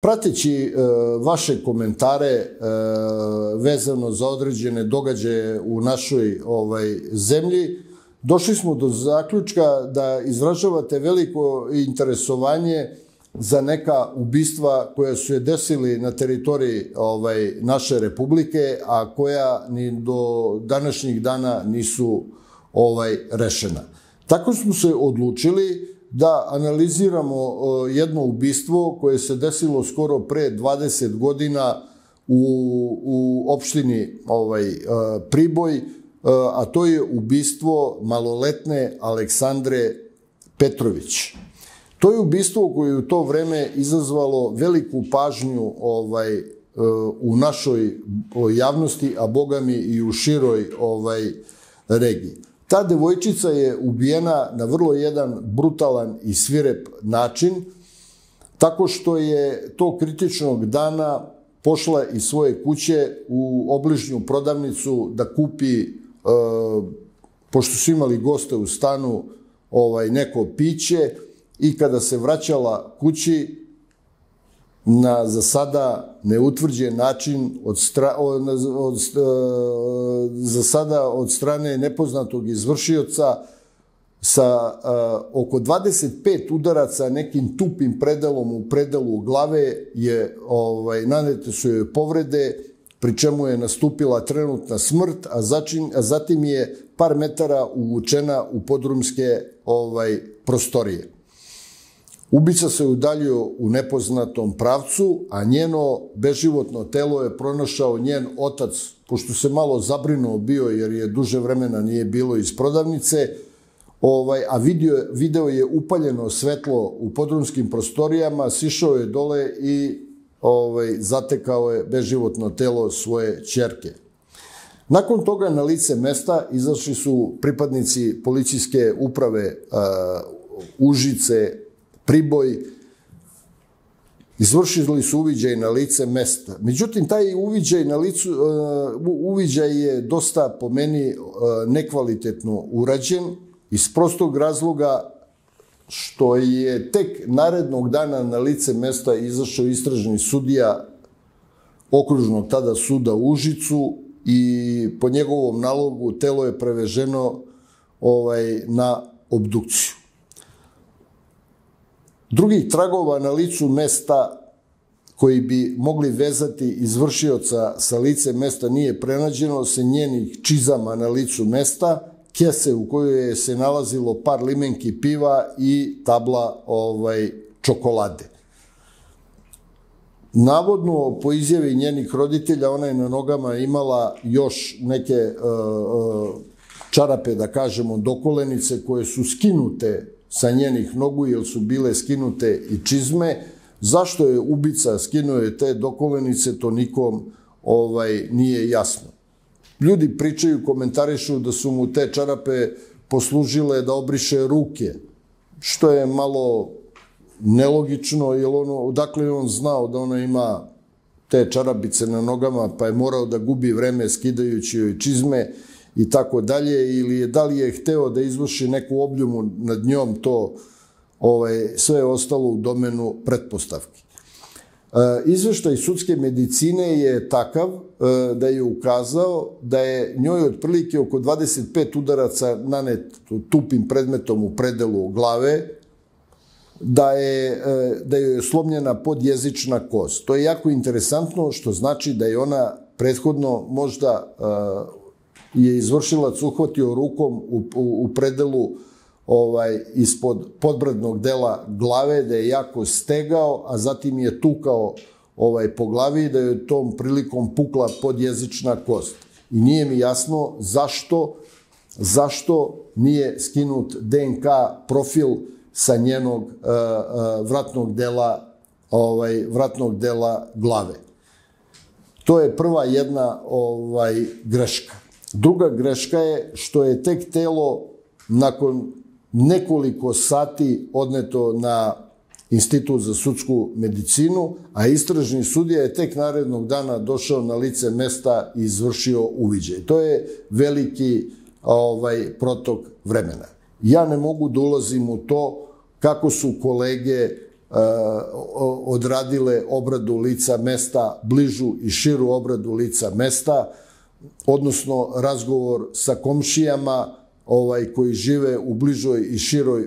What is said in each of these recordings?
Prateći vaše komentare vezano za određene događaje u našoj zemlji, došli smo do zaključka da izražavate veliko interesovanje za neka ubistva koja su se desili na teritoriji naše republike, a koja ni do današnjih dana nisu rešena. Tako smo se odlučili da analiziramo jedno ubistvo koje se desilo skoro pre 20 godina u opštini Priboj, a to je ubistvo maloletne Aleksandre Petrović. To je ubistvo koje je u to vreme izazvalo veliku pažnju u našoj javnosti, a bogami i u široj regiji. Ta devojčica je ubijena na vrlo jedan brutalan i svirep način, tako što je tog kritičnog dana pošla iz svoje kuće u obližnju prodavnicu da kupi, pošto su imali goste u stanu, neko piće, i kada se vraćala kući na za sada neutvrđen način za sada od strane nepoznatog izvršioca sa oko 25 udaraca nekim tupim predelom u predelu glave nanete su joj povrede, pri čemu je nastupila trenutna smrt, a zatim je par metara uvučena u podrumske prostorije. Ubica se udaljio u nepoznatom pravcu, a njeno beživotno telo je pronašao njen otac, pošto se malo zabrinuo bio jer je duže vremena nije bilo iz prodavnice, a video je upaljeno svetlo u podrumskim prostorijama, sišao je dole i zatekao je beživotno telo svoje ćerke. Nakon toga na lice mesta izašli su pripadnici policijske uprave Užice, Priboj, izvršili su uviđaj na lice mesta. Međutim, taj uviđaj je dosta, po meni, nekvalitetno urađen, iz prostog razloga što je tek narednog dana na lice mesta izašao istražni sudija okružnog tada suda u Užicu i po njegovom nalogu telo je preveženo na obdukciju. Drugih tragova na licu mesta koji bi mogli vezati izvršioca sa lice mesta nije pronađeno, sem njenih čizama na licu mesta, kese u kojoj se nalazilo par limenki piva i tabla čokolade. Navodno, po izjavi njenih roditelja, ona je na nogama imala još neke čarape, da kažemo, dokolenice koje su skinute sa njenih nogu, jer su bile skinute i čizme. Zašto je ubica skinuo te dokolenice, to nikom nije jasno. Ljudi pričaju, komentarišu da su mu te čarape poslužile da obriše ruke, što je malo nelogično, jer odakle je on znao da ona ima te čarapice na nogama, pa je morao da gubi vreme skidajući joj čizme i tako dalje, ili da li je hteo da izvrši neku obljumu nad njom, to sve je ostalo u domenu pretpostavki. Izveštaj sudske medicine je takav da je ukazao da je njoj otprilike oko 25 udaraca nanet tupim predmetom u predelu glave, da je slomljena podjezična kost. To je jako interesantno, što znači da je ona prethodno možda je izvršilac uhvatio rukom u predelu ispod podbradnog dela glave, da je jako stegao, a zatim je tukao po glavi i da je tom prilikom pukla podjezična kost. I nije mi jasno zašto nije skinut DNK profil sa njenog vratnog dela glave. To je prva jedna greška. Druga greška je što je tek telo nakon nekoliko sati odneto na Institut za sudsku medicinu, a istražni sudija je tek narednog dana došao na lice mesta i izvršio uviđaj. To je veliki protok vremena. Ja ne mogu da ulazim u to kako su kolege odradile obradu lica mesta, bližu i širu obradu lica mesta, odnosno razgovor sa komšijama koji žive u bližoj i široj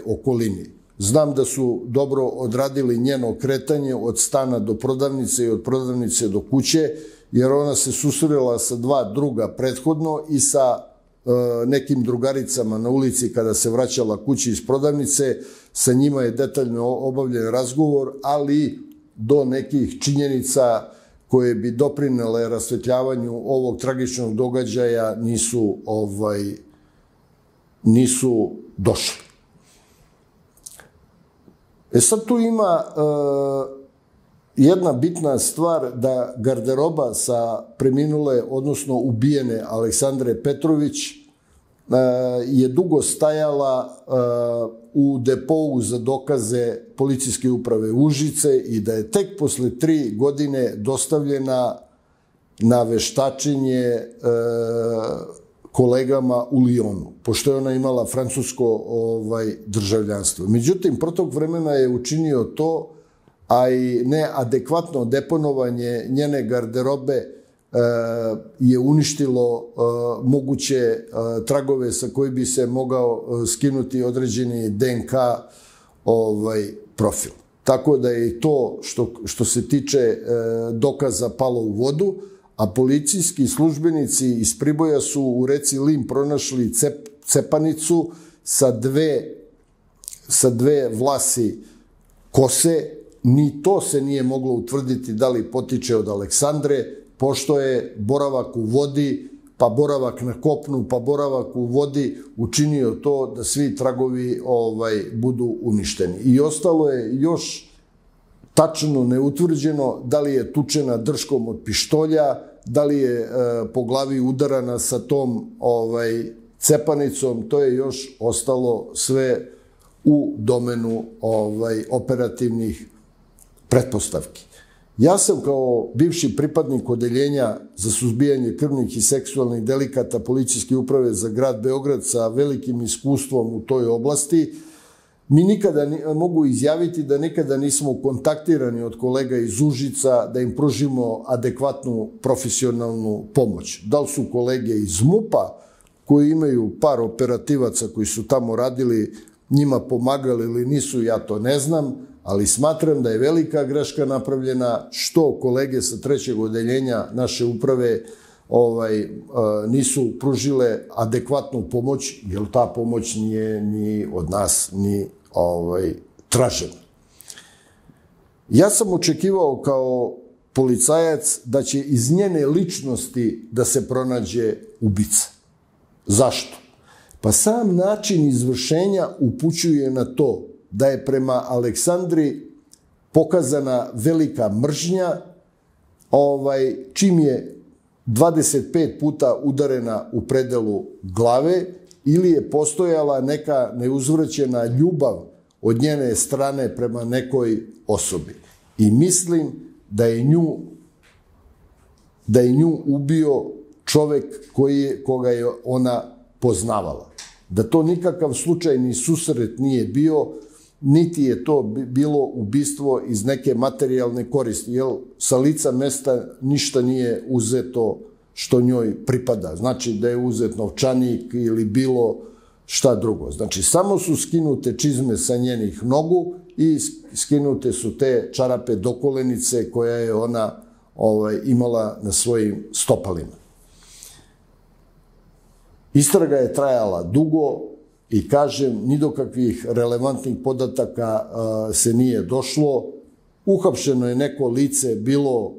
okolini. Znam da su dobro odradili njeno kretanje od stana do prodavnice i od prodavnice do kuće, jer ona se susrela sa 2 druga prethodno i sa nekim drugaricama na ulici kada se vraćala kući iz prodavnice. Sa njima je detaljno obavljen razgovor, ali do nekih činjenica koje bi doprinele rasvetljavanju ovog tragičnog događaja nisu došli. Sad tu ima jedna bitna stvar, da garderoba sa preminule, odnosno ubijene Aleksandre Petrović je dugo stajala u depou za dokaze policijske uprave Užice i da je tek posle 3 godine dostavljena na veštačenje kolegama u Lijonu, pošto je ona imala francusko državljanstvo. Međutim, protok vremena je učinio to, a i neadekvatno deponovanje njene garderobe je uništilo moguće tragove sa koji bi se mogao skinuti određeni DNK profil. Tako da je i to što se tiče dokaza palo u vodu, a policijski službenici iz Priboja su u reci Lim pronašli cepanicu sa dve vlasi kose. Ni to se nije moglo utvrditi da li potiče od Aleksandre, pošto je boravak u vodi, pa boravak na kopnu, pa boravak u vodi učinio to da svi tragovi budu uništeni. I ostalo je još tačno neutvrđeno da li je tučena drškom od pištolja, da li je po glavi udarana sa tom cepanicom. To je još ostalo sve u domenu operativnih pretpostavki. Ja sam kao bivši pripadnik odeljenja za suzbijanje krvnih i seksualnih delikata Policijske uprave za grad Beograd sa velikim iskustvom u toj oblasti, mi nikada mogu izjaviti da nikada nismo kontaktirani od kolega iz Užica da im pružimo adekvatnu profesionalnu pomoć. Da li su kolege iz MUP-a koji imaju par operativaca koji su tamo radili njima pomagali ili nisu, ja to ne znam, ali smatram da je velika greška napravljena što kolege sa 3. odeljenja naše uprave nisu pružile adekvatnu pomoć, jer ta pomoć nije ni od nas ni tražena. Ja sam očekivao kao policajac da će iz njene ličnosti da se pronađe ubica. Zašto? Pa sam način izvršenja upućuje na to da je prema Aleksandri pokazana velika mržnja, čim je 25 puta udarena u predelu glave, ili je postojala neka neuzvraćena ljubav od njene strane prema nekoj osobi. I mislim da je nju ubio čovek koga je ona poznavala. Da to nikakav slučajni susret nije bio, niti je to bilo ubistvo iz neke materijalne koristi, jer sa lica mesta ništa nije uzeto što njoj pripada. Znači da je uzet novčanik ili bilo šta drugo. Znači samo su skinute čizme sa njenih nogu i skinute su te čarape dokolenice koja je ona imala na svojim stopalima. Istraga je trajala dugo i kažem, ni do kakvih relevantnih podataka se nije došlo. Uhapšeno je neko lice bilo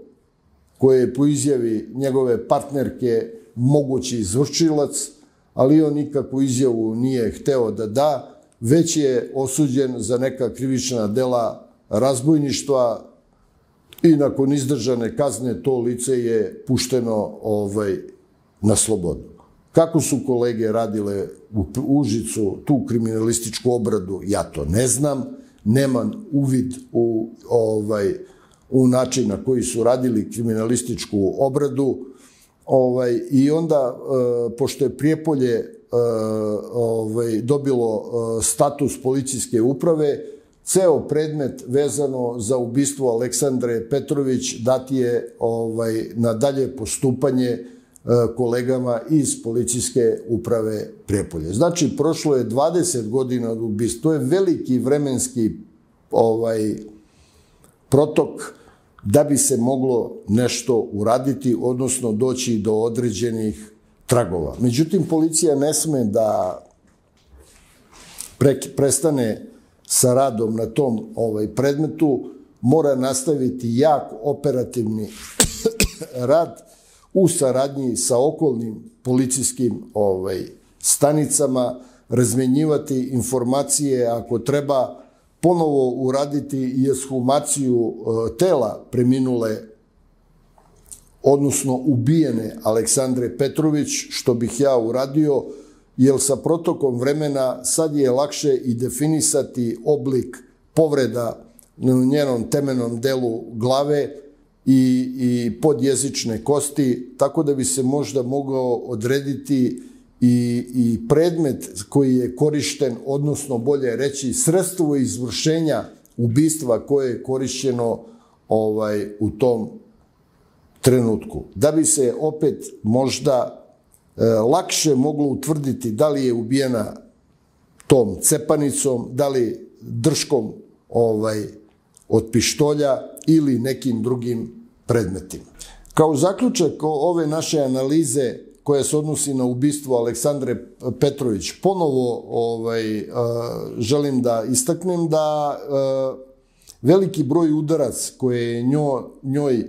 koje je po izjavi njegove partnerke mogući izvršilac, ali on nikakvu izjavu nije hteo da da, već je osuđen za neka krivična dela razbojništva i nakon izdržane kazne to lice je pušteno na slobodu. Kako su kolege radile u Užicu tu kriminalističku obradu, ja to ne znam, nemam uvid u način na koji su radili kriminalističku obradu. I onda, pošto je Prijepolje dobilo status policijske uprave, ceo predmet vezano za ubistvo Aleksandre Petrović dat je na dalje postupanje kolegama iz policijske uprave Prijepolje. Znači, prošlo je 20 godina od ubistva. To je veliki vremenski protok da bi se moglo nešto uraditi, odnosno doći do određenih tragova. Međutim, policija ne sme da prestane sa radom na tom predmetu, mora nastaviti jak operativni rad u saradnji sa okolnim policijskim stanicama, razmenjivati informacije, ako treba ponovo uraditi i ekshumaciju tela preminule, odnosno ubijene Aleksandre Petrović, što bih ja uradio, jer sa protokom vremena sad je lakše i definisati oblik povreda na njenom temeljnom delu glave i podjezične kosti, tako da bi se možda mogao odrediti i predmet koji je korišten, odnosno bolje reći sredstvo izvršenja ubistva koje je korišćeno u tom trenutku. Da bi se opet možda lakše moglo utvrditi da li je ubijena tom cepanicom, da li drškom od pištolja ili nekim drugim predmetima. Kao zaključak ove naše analize koja se odnosi na ubistvo Aleksandre Petrović, ponovo želim da istaknem da veliki broj udarac koje je njoj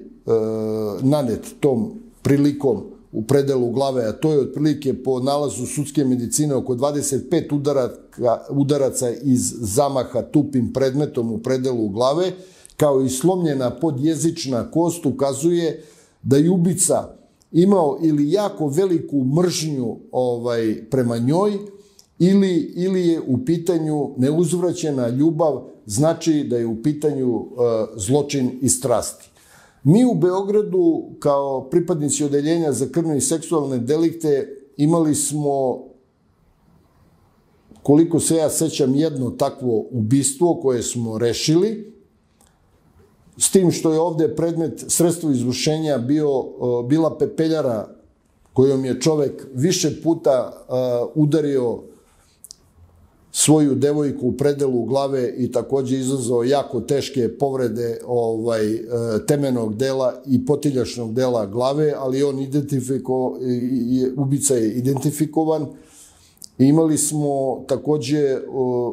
nanet tom prilikom u predelu glave, a to je otprilike po nalazu sudske medicine oko 25 udaraca iz zamaha tupim predmetom u predelu glave, kao i slomljena podjezična kost, ukazuje da je ubica imao ili jako veliku mržnju prema njoj ili je u pitanju neuzvraćena ljubav, znači da je u pitanju zločin iz strasti. Mi u Beogradu, kao pripadnici odeljenja za krvne i seksualne delikte, imali smo, koliko se ja sećam, jedno takvo ubistvo koje smo rešili, s tim što je ovde predmet sredstvo izvršenja bila pepeljara kojom je čovek više puta udario svoju devojku u predelu glave i takođe izazvao jako teške povrede temenog dela i potiljačnog dela glave, ali ubica je identifikovan. Imali smo takođe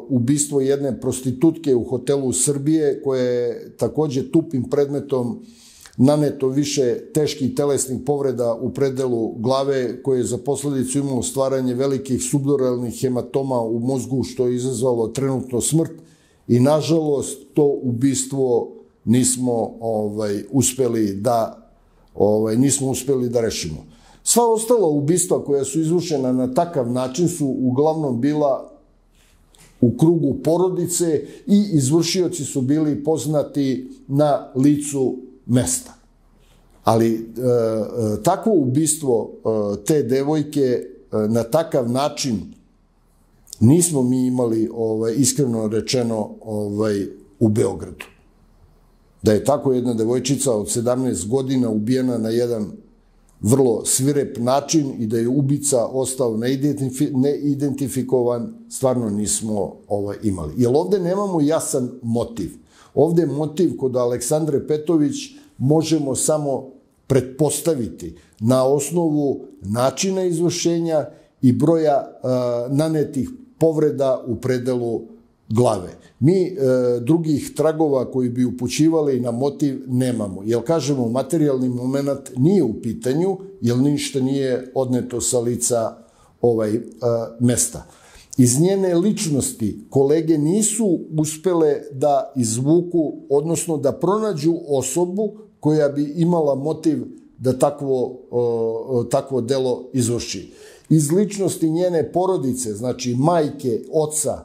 ubistvo jedne prostitutke u hotelu Srbije, koje je takođe tupim predmetom naneto više teških telesnih povreda u predelu glave, koje je za posledicu imalo stvaranje velikih subduralnih hematoma u mozgu, što je izazvalo trenutno smrt i nažalost to ubistvo nismo uspeli da rešimo. Sva ostala ubistva koja su izvršena na takav način su uglavnom bila u krugu porodice i izvršioci su bili poznati na licu mesta. Ali takvo ubistvo te devojke na takav način nismo mi imali, iskreno rečeno, u Beogradu. Da je tako jedna devojčica od 17 godina ubijena na jedan vrlo svirep način i da je ubica ostao neidentifikovan, stvarno nismo imali. Jer ovde nemamo jasan motiv. Ovde motiv kod Aleksandre Petrović možemo samo pretpostaviti na osnovu načina izvršenja i broja nanetih povreda u predelu glave. Mi drugih tragova koji bi upućivali na motiv nemamo. Jer, kažemo, materijalni moment nije u pitanju, jer ništa nije odneto sa lica mesta. Iz njene ličnosti kolege nisu uspele da izvuku, odnosno da pronađu osobu koja bi imala motiv da takvo delo izvrši. Iz ličnosti njene porodice, znači majke, oca,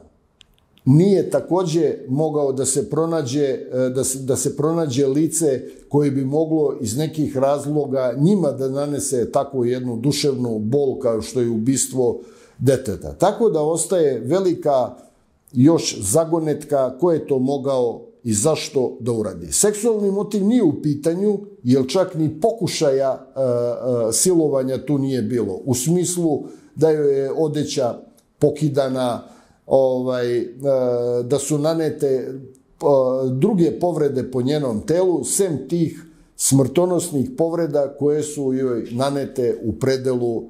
nije takođe mogao da se pronađe lice koje bi moglo iz nekih razloga njima da nanese takvu jednu duševnu bol kao što je ubistvo deteta. Tako da ostaje velika još zagonetka ko je to mogao i zašto da uradi. Seksualni motiv nije u pitanju, jer čak ni pokušaja silovanja tu nije bilo. U smislu da joj je odeća pokidana, da su nanete druge povrede po njenom telu, sem tih smrtonosnih povreda koje su joj nanete u predelu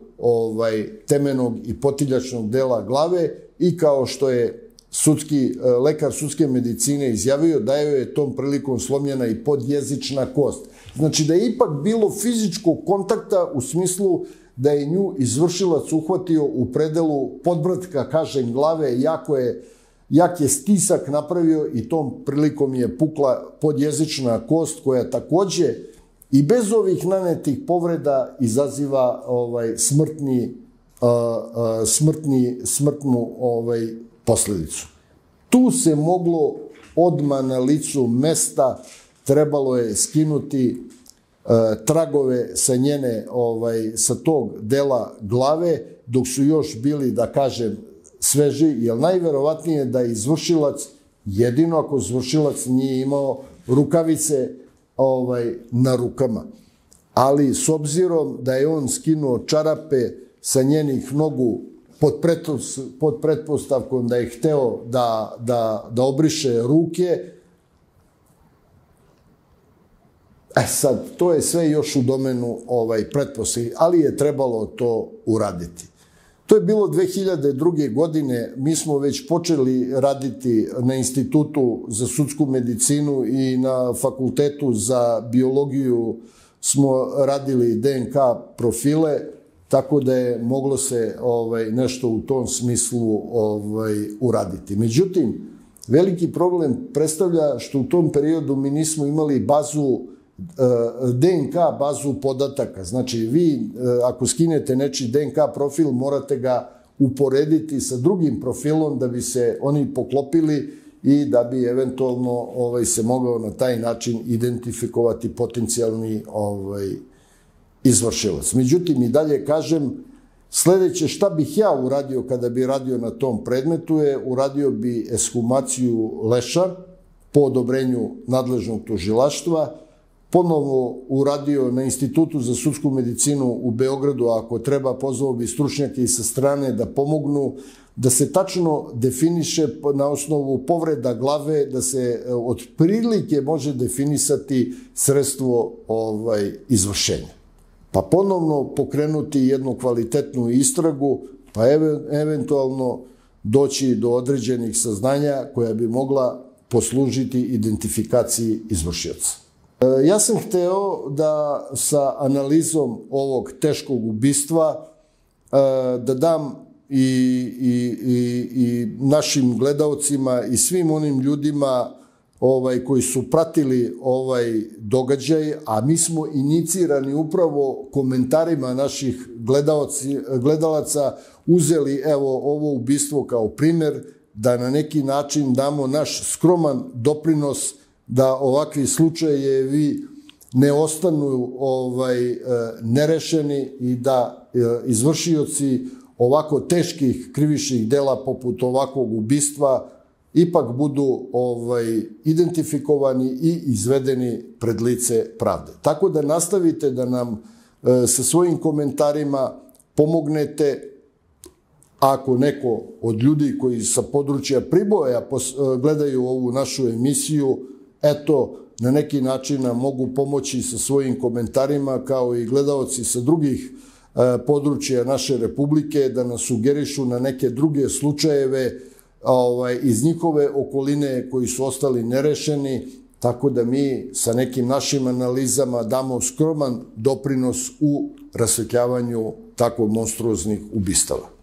temenog i potiljačnog dela glave, i kao što je lekar sudske medicine izjavio da joj je tom prilikom slomljena i podjezična kost. Znači da je ipak bilo fizičkog kontakta u smislu da je nju izvršilac uhvatio u predelu podbradka, kažem, glave, jak je stisak napravio i tom prilikom je pukla podjezična kost, koja takođe i bez ovih nanetih povreda izaziva smrtnu posledicu. Tu se moglo odmah na licu mesta, trebalo je skinuti tragove sa tog dela glave, dok su još bili, da kažem, sveži, jer najverovatnije da je izvršilac, jedino ako izvršilac nije imao rukavice na rukama. Ali s obzirom da je on skinuo čarape sa njenih nogu pod pretpostavkom da je hteo da obriše ruke, sad, to je sve još u domenu pretpostavki, ali je trebalo to uraditi. To je bilo 2002. godine, mi smo već počeli raditi na Institutu za sudsku medicinu i na Fakultetu za biologiju smo radili DNK profile, tako da je moglo se nešto u tom smislu uraditi. Međutim, veliki problem predstavlja što u tom periodu mi nismo imali DNK bazu podataka. Znači, vi ako skinete nečiji DNK profil, morate ga uporediti sa drugim profilom da bi se oni poklopili i da bi eventualno se mogao na taj način identifikovati potencijalni izvršilac. Međutim, i dalje kažem, sledeće šta bih ja uradio kada bi radio na tom predmetu je, uradio bi ekshumaciju leša po odobrenju nadležnog tužilaštva, ponovo uradio na Institutu za sudsku medicinu u Beogradu, ako treba pozvao bi stručnjake i sa strane da pomognu, da se tačno definiše na osnovu povreda glave, da se otprilike može definisati sredstvo izvršenja. Pa ponovno pokrenuti jednu kvalitetnu istragu, pa eventualno doći do određenih saznanja koja bi mogla poslužiti identifikaciji izvršioca. Ja sam hteo da sa analizom ovog teškog ubistva da dam i našim gledaocima i svim onim ljudima koji su pratili ovaj događaj, a mi smo inicirani upravo komentarima naših gledalaca uzeli ovo ubistvo kao primer, da na neki način damo naš skroman doprinos da ovakvi slučajevi ne ostanu nerešeni i da izvršioci ovako teških krivičnih dela poput ovakvog ubistva ipak budu identifikovani i izvedeni pred lice pravde. Tako da nastavite da nam sa svojim komentarima pomognete. Ako neko od ljudi koji sa područja Priboja gledaju ovu našu emisiju, eto, na neki način nam mogu pomoći sa svojim komentarima, kao i gledaoci sa drugih područja naše Republike, da nas sugerišu na neke druge slučajeve iz njihove okoline koji su ostali nerešeni, tako da mi sa nekim našim analizama damo skroman doprinos u rasvetljavanju tako monstruoznih ubistava.